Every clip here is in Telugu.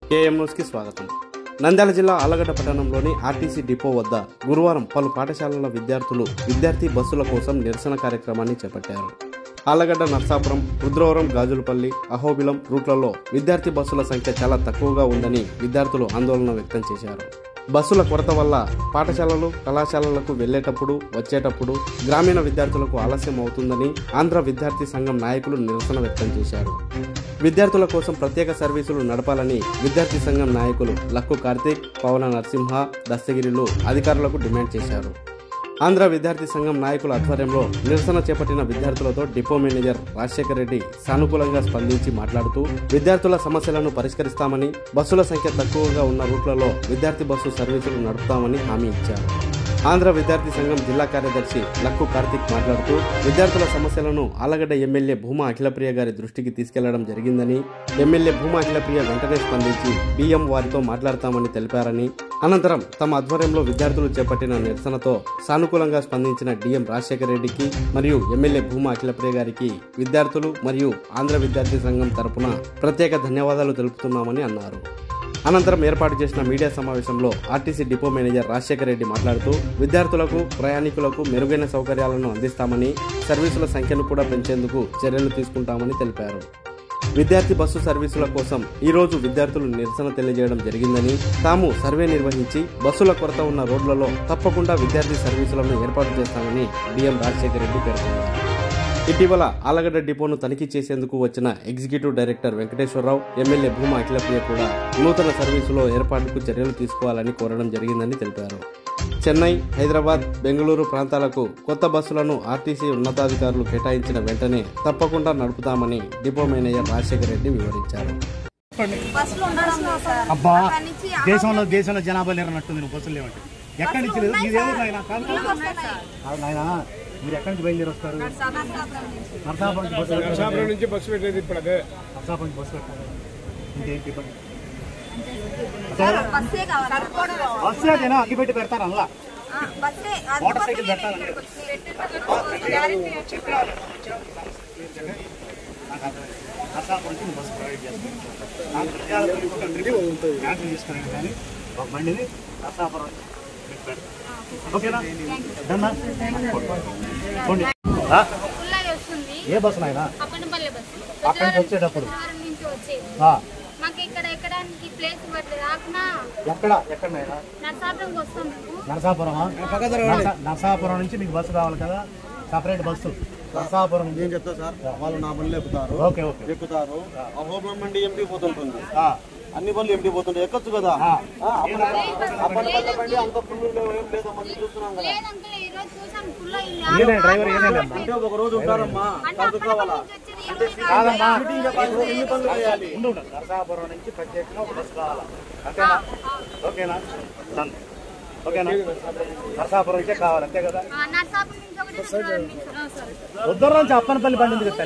కేఎం న్యూస్కి స్వాగతం. నంద్యాల జిల్లా ఆళ్లగడ్డ పట్టణంలోని ఆర్టీసీ డిపో వద్ద గురువారం పలు పాఠశాలల విద్యార్థి బస్సుల కోసం నిరసన కార్యక్రమాన్ని చేపట్టారు. ఆళ్లగడ్డ, నర్సాపురం, రుద్రవరం, గాజులపల్లి, అహోబిలం రూట్లలో విద్యార్థి బస్సుల సంఖ్య చాలా తక్కువగా ఉందని విద్యార్థులు ఆందోళన వ్యక్తం చేశారు. బస్సుల కొరత వల్ల పాఠశాలలు, కళాశాలలకు వెళ్లేటప్పుడు, వచ్చేటప్పుడు గ్రామీణ విద్యార్థులకు ఆలస్యం అవుతుందని ఆంధ్ర విద్యార్థి సంఘం నాయకులు నిరసన వ్యక్తం చేశారు. విద్యార్థుల కోసం ప్రత్యేక సర్వీసులు నడపాలని విద్యార్థి సంఘం నాయకులు లక్కు కార్తీక్, పవన నరసింహ, దస్తగిరిలు అధికారులకు డిమాండ్ చేశారు. ఆంధ్ర విద్యార్థి సంఘం నాయకుల ఆధ్వర్యంలో నిరసన చేపట్టిన విద్యార్థులతో డిపో మేనేజర్ రాజశేఖర్ రెడ్డి సానుకూలంగా స్పందించి మాట్లాడుతూ విద్యార్థుల సమస్యలను పరిష్కరిస్తామని, బస్సుల సంఖ్య తక్కువగా ఉన్న రూట్లలో విద్యార్థి బస్సు సర్వీసులు నడుపుతామని హామీ ఇచ్చారు. ఆంధ్ర విద్యార్థి సంఘం జిల్లా కార్యదర్శి లక్కు కార్తీక్ మాట్లాడుతూ విద్యార్థుల సమస్యలను ఆళ్లగడ్డ ఎమ్మెల్యే భూమా అఖిలప్రియ గారి దృష్టికి తీసుకెళ్లడం జరిగిందని, ఎమ్మెల్యే భూమా అఖిలప్రియ వెంటనే స్పందించి బియ్యం వారితో మాట్లాడతామని తెలిపారని, అనంతరం తమ ఆధ్వర్యంలో విద్యార్థులు చేపట్టిన నిరసనతో సానుకూలంగా స్పందించిన డిఎం రాజశేఖర్ రెడ్డికి మరియు ఎమ్మెల్యే భూమా అఖిలప్రియ గారికి విద్యార్థులు మరియు ఆంధ్ర విద్యార్థి సంఘం తరపున ప్రత్యేక ధన్యవాదాలు తెలుపుతున్నామని అన్నారు. అనంతరం ఏర్పాటు చేసిన మీడియా సమావేశంలో RTC depot manager Rajasekhar Reddy మాట్లాడుతూ విద్యార్థులకు, ప్రయాణికులకు మెరుగైన సౌకర్యాలను అందిస్తామని, సర్వీసుల సంఖ్యను కూడా పెంచేందుకు చర్యలు తీసుకుంటామని తెలిపారు. విద్యార్థి బస్సు సర్వీసుల కోసం ఈ రోజు విద్యార్థులు నిరసన తెలియజేయడం జరిగిందని, తాము సర్వే నిర్వహించి బస్సుల కొరత ఉన్న రోడ్లలో తప్పకుండా విద్యార్థి సర్వీసులను ఏర్పాటు చేస్తామని డిఎం రాజశేఖర్ రెడ్డి పేర్కొన్నారు. ఇటీవల ఆళ్లగడ్డ డిపోను తనిఖీ చేసేందుకు వచ్చిన executive director Venkateswararao, MLA Bhuma Akhilapriya కూడా నూతన సర్వీసులో ఏర్పాటుకు చర్యలు తీసుకోవాలని కోరడం జరిగిందని తెలిపారు. చెన్నై, హైదరాబాద్, బెంగళూరు ప్రాంతాలకు కొత్త బస్సులను ఆర్టీసీ ఉన్నతాధికారులు కేటాయించిన వెంటనే తప్పకుండా నడుపుతామని డిపో మేనేజర్ రాజశేఖర్ రెడ్డి వివరించారు. దేశంలో జనాభా లేరన్నట్టుంది, బస్సులు లేవంటే ఎక్కడి నుంచి లేదు. మీరు ఎక్కడి నుంచి బయలుదేరి వస్తారు? నర్సాపురం నుంచి బస్సు పెట్టేది. ఇప్పుడు అదే నర్సాపురం నుంచి బస్సు పెట్టాలి. ఇంకేంటి ఇబ్బంది? బస్సు అదేనా అగ్గి పెట్టి పెడతారు అందులో? మోటార్ సైకిల్ పెట్టాలండి. నర్సాపురం నుంచి బస్సు ప్రొవైడ్ చేస్తాను. తీసుకురండి కానీ ఒక బండిని నర్సాపురం ఓకేనా? ఏ బస్సు నాయన అక్కడి నుంచి వచ్చేటప్పుడు నర్సాపురం నుంచి మీకు బస్సు కావాలి కదా, సపరేట్ బస్సు. నర్సాపురం ఏం చెప్తా సార్, వాళ్ళు నా బండ్లు ఎక్కుతారు. ఓకే ఓకే ఎక్కుతారు. అహోబిలం బండి ఎంపీ పోతుంటుంది, అన్ని బండ్లు ఎంపీ పోతుంటే ఎక్కొచ్చు కదా. బండి అంత ఫుల్ ఏం లేదమ్మా, చూస్తున్నాం కదా. డ్రైవర్ అంటే ఒక రోజు ఉంటారమ్మా, కావాలా నర్సాపురం నుంచి ప్రత్యేకంగా ఒక బస్సు కావాలా? అంతేనా? ఓకేనా? ఓకేనా? నర్సాపురం నుంచే కావాలి అంతే కదా. ఉద్దరం నుంచి అప్పనపల్లి బండి ఉంది కదా.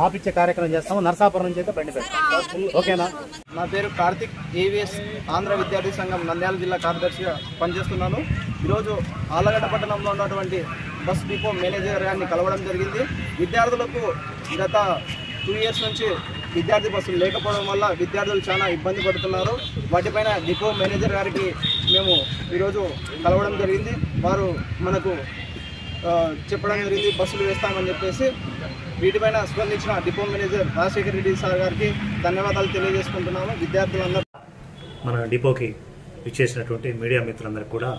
ఆపిచ్చే కార్యక్రమం చేస్తాము. నర్సాపురం నుంచి అయితే బండి పెడతాం. ఓకేనా? నా పేరు కార్తిక్, ఏవిఎస్ ఆంధ్ర విద్యార్థి సంఘం నంద్యాల జిల్లా కార్యదర్శిగా పనిచేస్తున్నాను. ఈరోజు ఆళ్లగడ్డ పట్టణంలో ఉన్నటువంటి బస్ డిపో మేనేజర్ గారిని కలవడం జరిగింది. విద్యార్థులకు గత 2 years నుంచి విద్యార్థి బస్సులు లేకపోవడం వల్ల విద్యార్థులు చాలా ఇబ్బంది పడుతున్నారు. వాటిపైన డిపో మేనేజర్ గారికి మేము ఈరోజు కలవడం జరిగింది. వారు మనకు చెప్పడం జరిగింది బస్సులు వేస్తామని చెప్పేసి. వీటిపైన స్పందించిన depot manager Rajasekhar Reddy sir గారికి ధన్యవాదాలు తెలియజేసుకుంటున్నాము. విద్యార్థులందరూ మన డిపోకి ఇచ్చేసినటువంటి మీడియా మిత్రులందరికీ కూడా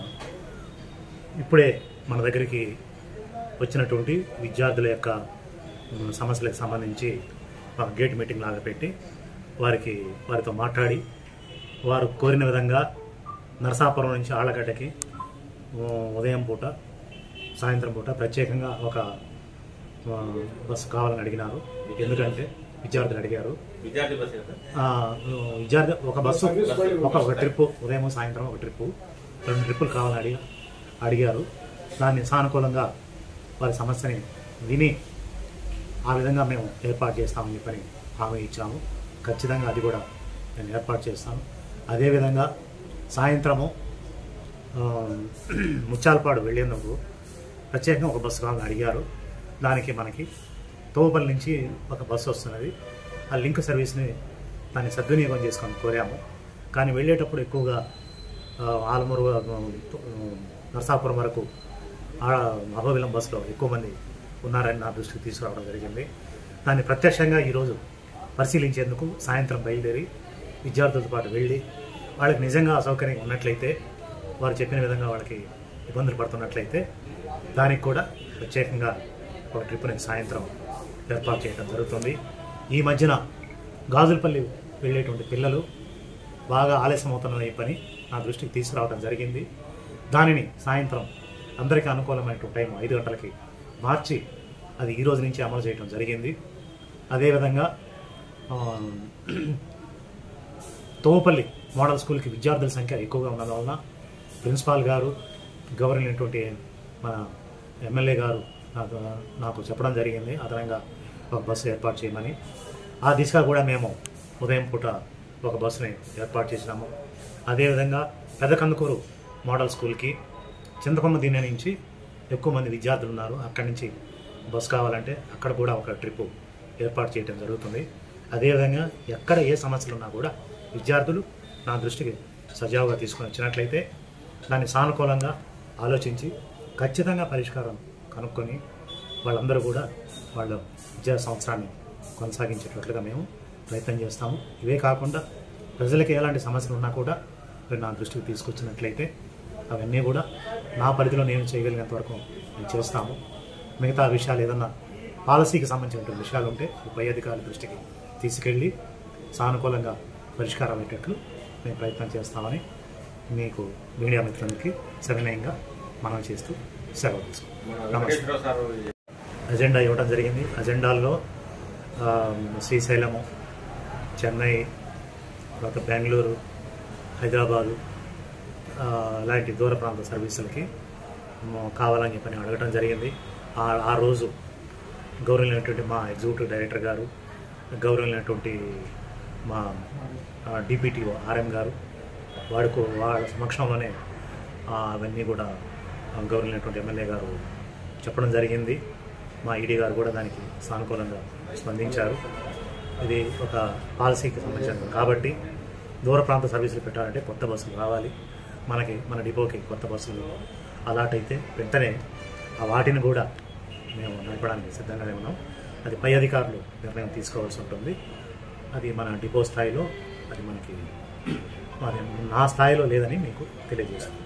ఇప్పుడే మన దగ్గరికి వచ్చినటువంటి విద్యార్థుల యొక్క సమస్యలకు సంబంధించి ఒక గేట్ మీటింగ్ లాగా పెట్టి వారితో మాట్లాడి వారు కోరిన విధంగా నర్సాపురం నుంచి ఆళ్లగడ్డకి ఉదయం పూట, సాయంత్రం పూట ప్రత్యేకంగా ఒక బస్సు కావాలని అడిగినారు. ఎందుకంటే విద్యార్థులు అడిగారు. విద్యార్థి ఒక బస్సు ఒక ట్రిప్పు, ఉదయం సాయంత్రం ఒక ట్రిప్పు, 2 ట్రిప్పులు కావాలని అడిగారు. దాన్ని సానుకూలంగా వారి సమస్యని విని ఆ విధంగా మేము ఏర్పాటు చేస్తామని చెప్పని హామీ ఇచ్చాము. ఖచ్చితంగా అది కూడా నేను ఏర్పాటు చేస్తాను. అదేవిధంగా సాయంత్రము ముచ్చాలపాడు వెళ్ళేందుకు ప్రత్యేకంగా ఒక బస్సు కావాలని అడిగారు. దానికి మనకి తోవపల్లి నుంచి ఒక బస్సు వస్తున్నది. ఆ లింక్ సర్వీస్ని దాన్ని సద్వినియోగం చేసుకొని కోరాము. కానీ వెళ్ళేటప్పుడు ఎక్కువగా ఆలమూరు నరసాపురం వరకు అహోబిలం బస్సులో ఎక్కువ మంది ఉన్నారని నా దృష్టికి తీసుకురావడం జరిగింది. దాన్ని ప్రత్యక్షంగా ఈరోజు పరిశీలించేందుకు సాయంత్రం బయలుదేరి విద్యార్థులతో పాటు వెళ్ళి వాళ్ళకి నిజంగా అసౌకర్యంగా ఉన్నట్లయితే, వారు చెప్పిన విధంగా వాళ్ళకి ఇబ్బందులు పడుతున్నట్లయితే దానికి కూడా ప్రత్యేకంగా ఒక ట్రిప్ని సాయంత్రం ఏర్పాటు చేయడం జరుగుతుంది. ఈ మధ్యన గాజులపల్లి వెళ్ళేటువంటి పిల్లలు బాగా ఆలస్యం అవుతున్న ఈ పని నా దృష్టికి తీసుకురావడం జరిగింది. దానిని సాయంత్రం అందరికీ అనుకూలమైనటువంటి టైం 5 గంటలకి మార్చి అది ఈ రోజు నుంచి అమలు చేయడం జరిగింది. అదేవిధంగా తోవపల్లి మోడల్ స్కూల్కి విద్యార్థుల సంఖ్య ఎక్కువగా ఉన్నందు వలన ప్రిన్సిపాల్ గారు, గవర్నమెంట్ మన ఎమ్మెల్యే గారు నాకు చెప్పడం జరిగింది అదనంగా ఒక బస్సు ఏర్పాటు చేయమని. ఆ దిశగా కూడా మేము ఉదయం పూట ఒక బస్సుని ఏర్పాటు చేసినాము. అదేవిధంగా పెదకందుకూరు మోడల్ స్కూల్కి చింతకొమ్మ దిన్నె నుంచి ఎక్కువ మంది విద్యార్థులు ఉన్నారు. అక్కడి నుంచి బస్సు కావాలంటే అక్కడ కూడా ఒక ట్రిప్పు ఏర్పాటు చేయడం జరుగుతుంది. అదేవిధంగా ఎక్కడ ఏ సమస్యలు ఉన్నా కూడా విద్యార్థులు నా దృష్టికి సజావుగా తీసుకొని వచ్చినట్లయితే దాన్ని సానుకూలంగా ఆలోచించి ఖచ్చితంగా పరిష్కారం కనుక్కొని వాళ్ళందరూ కూడా వాళ్ళ విద్యా సంవత్సరాన్ని కొనసాగించేటట్లుగా మేము ప్రయత్నం చేస్తాము. ఇవే కాకుండా ప్రజలకి ఎలాంటి సమస్యలు ఉన్నా కూడా నా దృష్టికి తీసుకొచ్చినట్లయితే అవన్నీ కూడా నా పరిధిలో నేను చేయగలిగినంత వరకు మేము చేస్తాము. మిగతా విషయాలు ఏదన్నా పాలసీకి సంబంధించినటువంటి విషయాలు ఉంటే పై అధికారుల దృష్టికి తీసుకెళ్ళి సానుకూలంగా పరిష్కారం అయ్యేటట్లు మేము ప్రయత్నం చేస్తామని మీకు మీడియా మిత్రులకి సవినయంగా మనం చేస్తూ సెలవు తీసుకుంటాం. అజెండా ఇవ్వడం జరిగింది. అజెండాల్లో శ్రీశైలము, చెన్నై, తర్వాత బెంగళూరు, హైదరాబాదు అలాంటి దూర ప్రాంత సర్వీసులకి కావాలని చెప్పని అడగడం జరిగింది. ఆ రోజు గౌరవమైనటువంటి మా ఎగ్జిక్యూటివ్ డైరెక్టర్ గారు, గౌరవమైనటువంటి మా డిపిటిఓ ఆర్ఎం గారు వాళ్ళ సమక్షంలోనే అవన్నీ కూడా గౌరవమైనటువంటి ఎమ్మెల్యే గారు చెప్పడం జరిగింది. మా ఈడీ గారు కూడా దానికి సానుకూలంగా స్పందించారు. ఇది ఒక పాలసీకి సంబంధించినది కాబట్టి దూర ప్రాంత సర్వీసులు పెట్టాలంటే కొత్త బస్సులు రావాలి. మన డిపోకి కొత్త బస్సులు అలాట్ అయితే వెంటనే వాటిని కూడా మేము నడపడానికి సిద్ధంగానే ఉన్నాం. అది పై అధికారులు నిర్ణయం తీసుకోవాల్సి ఉంటుంది. అది మన డిపో స్థాయిలో, అది నా స్థాయిలో లేదని మీకు తెలియజేస్తాను.